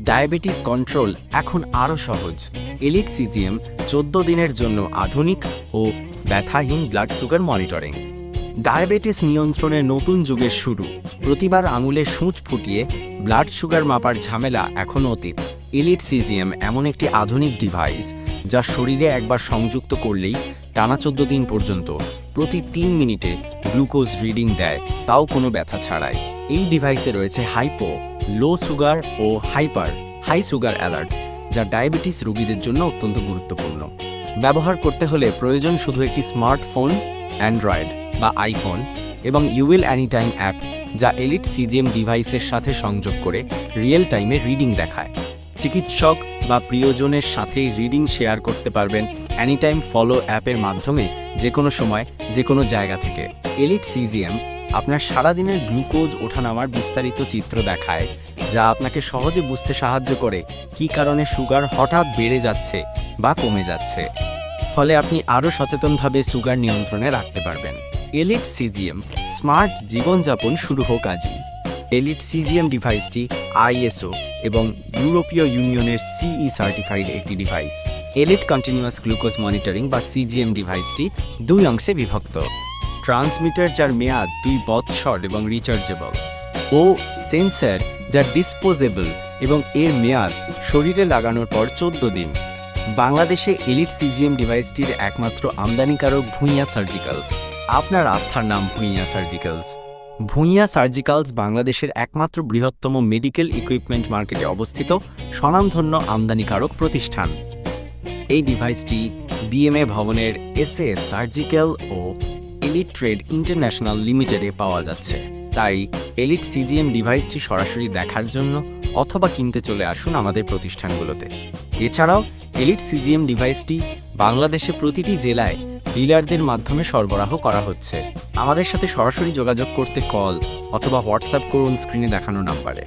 Diabetes control এখন আরও সহজ। এলিট সিজিএম 14 দিনের জন্য আধুনিক ও ব্যথাহীন ব্লাড সুগার মনিটরিং। ডায়াবেটিস নিয়ন্ত্রণের নতুন যুগের শুরু। প্রতিবার আঙুলে সূঁচ ফুটিয়ে ব্লাড সুগার মাপার ঝামেলা এখন অতীত। এলিট সিজিএম এমন একটি আধুনিক ডিভাইস যা শরীরে একবার সংযুক্ত করলেই টানা 14 দিন পর্যন্ত প্রতি 3 মিনিটে গ্লুকোজ রিডিং দেয়, তাও কোনো ব্যথা ছাড়াই। এই ডিভাইসে রয়েছে হাইপো, লো সুগার ও হাই সুগার অ্যালার্ট, যা ডায়াবেটিস রোগীদের জন্য অত্যন্ত গুরুত্বপূর্ণ। ব্যবহার করতে হলে প্রয়োজন শুধু একটি স্মার্টফোন, অ্যান্ড্রয়েড বা আইফোন এবং ইউএল এনিটাইম অ্যাপ, যা এলিট সিজিএম ডিভাইসের সাথে সংযোগ করে রিয়েল টাইমে রিডিং দেখায়। চিকিৎসক বা প্রিয়জনের সাথে রিডিং শেয়ার করতে পারবেন এনিটাইম ফলো অ্যাপের মাধ্যমে, যে কোনো সময় যে কোনো জায়গা থেকে। এলিট সিজিএম আপনার সারাদিনের গ্লুকোজ ওঠানামার বিস্তারিত চিত্র দেখায়, যা আপনাকে সহজে বুঝতে সাহায্য করে কী কারণে সুগার হঠাৎ বেড়ে যাচ্ছে বা কমে যাচ্ছে। ফলে আপনি আরও সচেতনভাবে সুগার নিয়ন্ত্রণে রাখতে পারবেন। এলিট সিজিএম, স্মার্ট জীবনযাপন শুরু হোক আজই। এলিট সিজিএম ডিভাইসটি আইএসও এবং ইউরোপীয় ইউনিয়নের সিই সার্টিফাইড একটি device. Elite continuous glucose monitoring বা সিজিএম ডিভাইসটি 2 অংশে বিভক্ত। ট্রান্সমিটার, যার মেয়াদ 2 বৎসর এবং রিচার্জেবল, ও সেন্সর, যা ডিসপোজেবল এবং এর মেয়াদ শরীরে লাগানোর পর 14 দিন। বাংলাদেশে এলিট সিজিএম ডিভাইসটির একমাত্র আমদানিকারক ভূঁইয়া সার্জিক্যালস। আপনার আস্থার নাম ভূঁইয়া সার্জিক্যালস। ভূঁইয়া সার্জিক্যালস বাংলাদেশের একমাত্র বৃহত্তম মেডিকেল ইকুইপমেন্ট মার্কেটে অবস্থিত স্বনামধন্য আমদানিকারক প্রতিষ্ঠান। এই ডিভাইসটি বিএমএ ভবনের এসএস সার্জিক্যাল ও এলিট ট্রেড ইন্টারন্যাশনাল লিমিটেডে পাওয়া যাচ্ছে। তাই এলিট সিজিএম ডিভাইসটি সরাসরি দেখার জন্য অথবা কিনতে চলে আসুন আমাদের প্রতিষ্ঠানগুলোতে। এছাড়াও এলিট সিজিএম ডিভাইসটি বাংলাদেশে প্রতিটি জেলায় ডিলারদের মাধ্যমে সরবরাহ করা হচ্ছে। আমাদের সাথে সরাসরি যোগাযোগ করতে কল অথবা হোয়াটসঅ্যাপ করুন স্ক্রিনে দেখানো নাম্বারে।